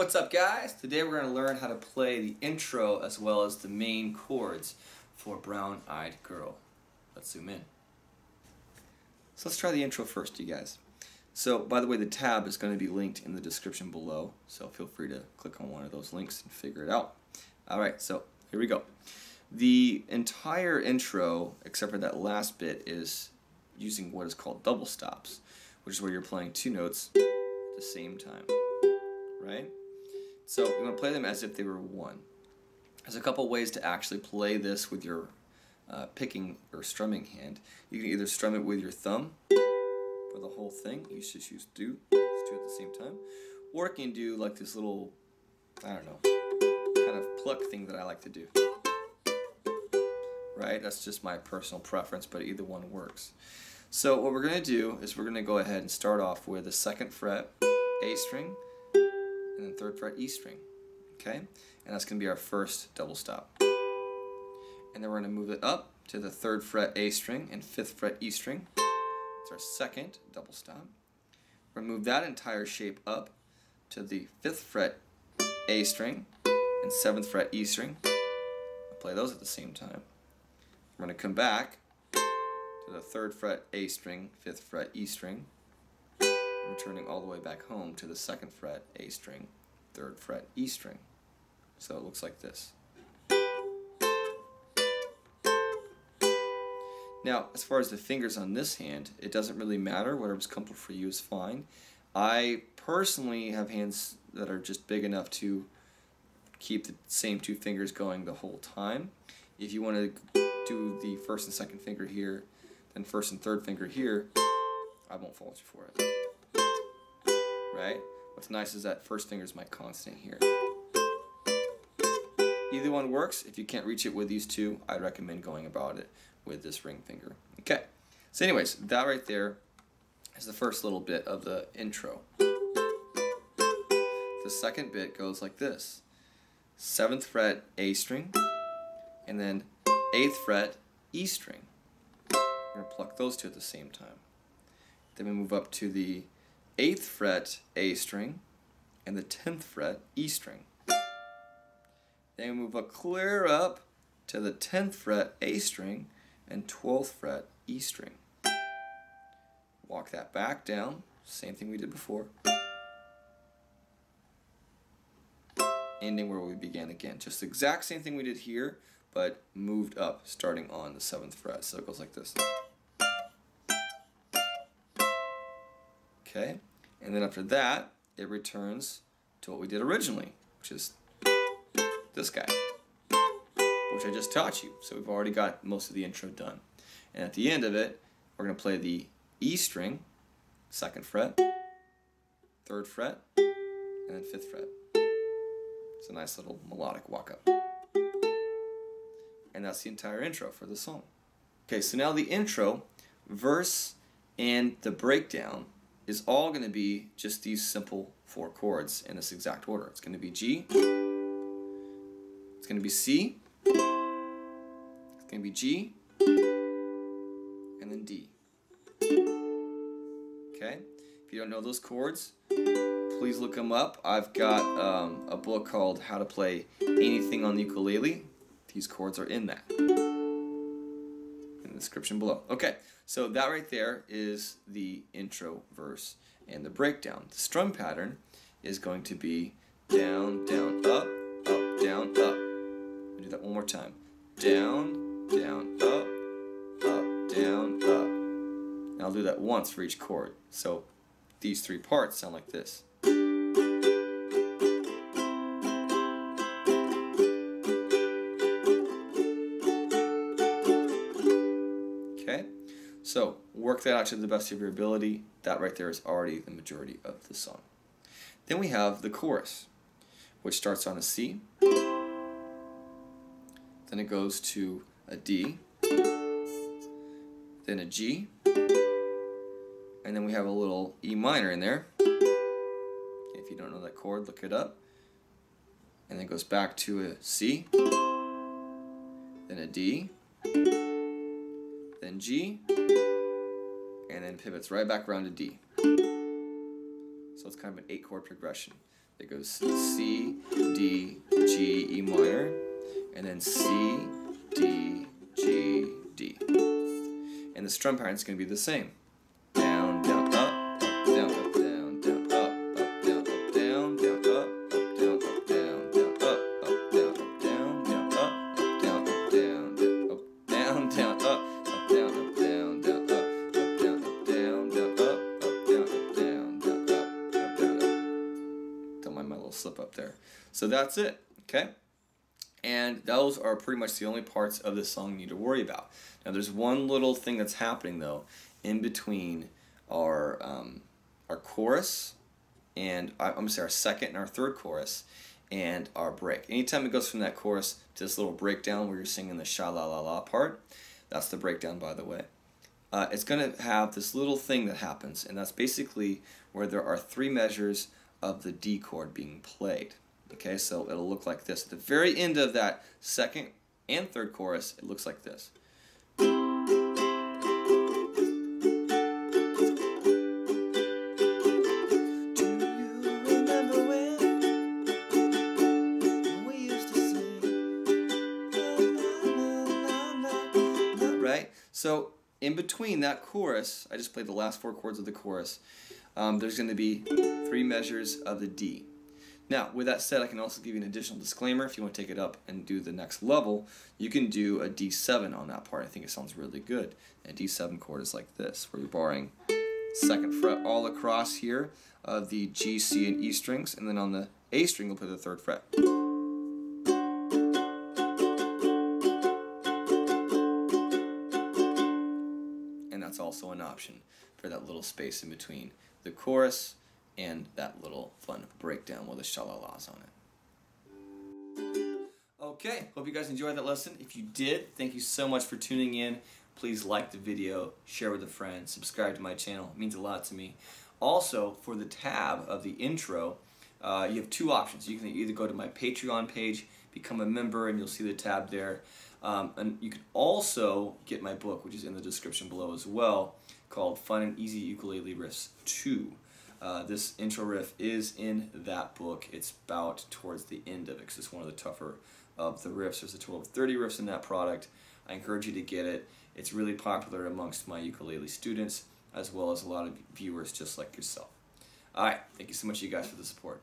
What's up, guys? Today we're going to learn how to play the intro as well as the main chords for Brown Eyed Girl. Let's zoom in. So let's try the intro first, you guys. So, by the way, the tab is going to be linked in the description below, so feel free to click on one of those links and figure it out. Alright, so here we go. The entire intro, except for that last bit, is using what is called double stops, which is where you're playing two notes at the same time, right? So you want to play them as if they were one. There's a couple ways to actually play this with your picking or strumming hand. You can either strum it with your thumb for the whole thing. You just use do at the same time. Or you can do like this little, I don't know, kind of pluck thing that I like to do. Right? That's just my personal preference, but either one works. So what we're going to do is we're going to go ahead and start off with the 2nd fret A string and then 3rd fret E string. Okay? And that's going to be our first double stop. And then we're going to move it up to the 3rd fret A string and 5th fret E string. It's our second double stop. We're going to move that entire shape up to the 5th fret A string and 7th fret E string. I'll play those at the same time. We're going to come back to the 3rd fret A string, 5th fret E string, returning all the way back home to the 2nd fret A string, 3rd fret E string. So it looks like this. Now, as far as the fingers on this hand, it doesn't really matter. Whatever's comfortable for you is fine. I personally have hands that are just big enough to keep the same two fingers going the whole time. If you want to do the 1st and 2nd finger here, then 1st and 3rd finger here, I won't fault you for it. Right? What's nice is that 1st finger is my constant here. Either one works. If you can't reach it with these two, I'd recommend going about it with this ring finger. Okay. So anyways, that right there is the first little bit of the intro. The second bit goes like this. 7th fret A string, and then 8th fret E string. We're going to pluck those two at the same time. Then we move up to the 8th fret A string and the 10th fret E string. Then we move up clear up to the 10th fret A string and 12th fret E string. Walk that back down, same thing we did before. Ending where we began again. Just the exact same thing we did here, but moved up, starting on the 7th fret. So it goes like this. Okay, and then after that, it returns to what we did originally, which is this guy, which I just taught you. So we've already got most of the intro done. And at the end of it, we're going to play the E string, 2nd fret, 3rd fret, and then 5th fret. It's a nice little melodic walk-up. And that's the entire intro for the song. Okay, so now the intro, verse, and the breakdown is all going to be just these simple 4 chords in this exact order. It's going to be G, it's going to be C, it's going to be G, and then D. Okay? If you don't know those chords, please look them up. I've got a book called How to Play Anything on the Ukulele. These chords are in that. In the description below. Okay, so that right there is the intro, verse, and the breakdown. The strum pattern is going to be down, down, up, down, up. I'll do that one more time. Down, down, up, down, up. And I'll do that once for each chord. So these 3 parts sound like this. So, work that out to the best of your ability. That right there is already the majority of the song. Then we have the chorus, which starts on a C, then it goes to a D, then a G, and then we have a little E minor in there. If you don't know that chord, look it up. And then it goes back to a C, then a D, then G, and then pivots right back around to D. So it's kind of an 8-chord progression. It goes C, D, G, E minor, and then C, D, G, D. And the strum pattern is going to be the same. Down, down, up, down, up, down, down, up, down, up, down, down, up, down, up, down, down, up, down, up, down, down, up, down, up, down, down, up, down, down, up, down, up, down, down, up, down, up, down, down, up, down, up, down, down, up, down, up. Don't mind my little slip up there. So that's it, okay? And those are pretty much the only parts of this song you need to worry about. Now there's one little thing that's happening though in between our chorus and I'm gonna say our second and our third chorus and our break. Anytime it goes from that chorus to this little breakdown where you're singing the sha-la-la-la part, that's the breakdown, by the way. It's gonna have this little thing that happens, and that's basically where there are 3 measures of the D chord being played. Okay, so it'll look like this. At the very end of that second and third chorus, it looks like this. Do you remember when we used to sing? Right? So in between that chorus, I just played the last 4 chords of the chorus, there's going to be 3 measures of the D. Now, with that said, I can also give you an additional disclaimer. If you want to take it up and do the next level, you can do a D7 on that part. I think it sounds really good. A D7 chord is like this, where you're borrowing 2nd fret all across here of the G, C, and E strings, and then on the A string, we'll play the 3rd fret. And that's also an option for that little space in between the chorus and that little fun breakdown with the sha-la-las on it. Okay, hope you guys enjoyed that lesson. If you did, thank you so much for tuning in. Please like the video, share with a friend, subscribe to my channel. It means a lot to me. Also, for the tab of the intro, you have 2 options. You can either go to my Patreon page, become a member, and you'll see the tab there. And you can also get my book, which is in the description below as well, called Fun and Easy Ukulele Riffs 2. This intro riff is in that book. It's about towards the end of it because it's one of the tougher of the riffs. There's a total of 30 riffs in that product. I encourage you to get it. It's really popular amongst my ukulele students as well as a lot of viewers just like yourself. Alright, thank you so much you guys for the support.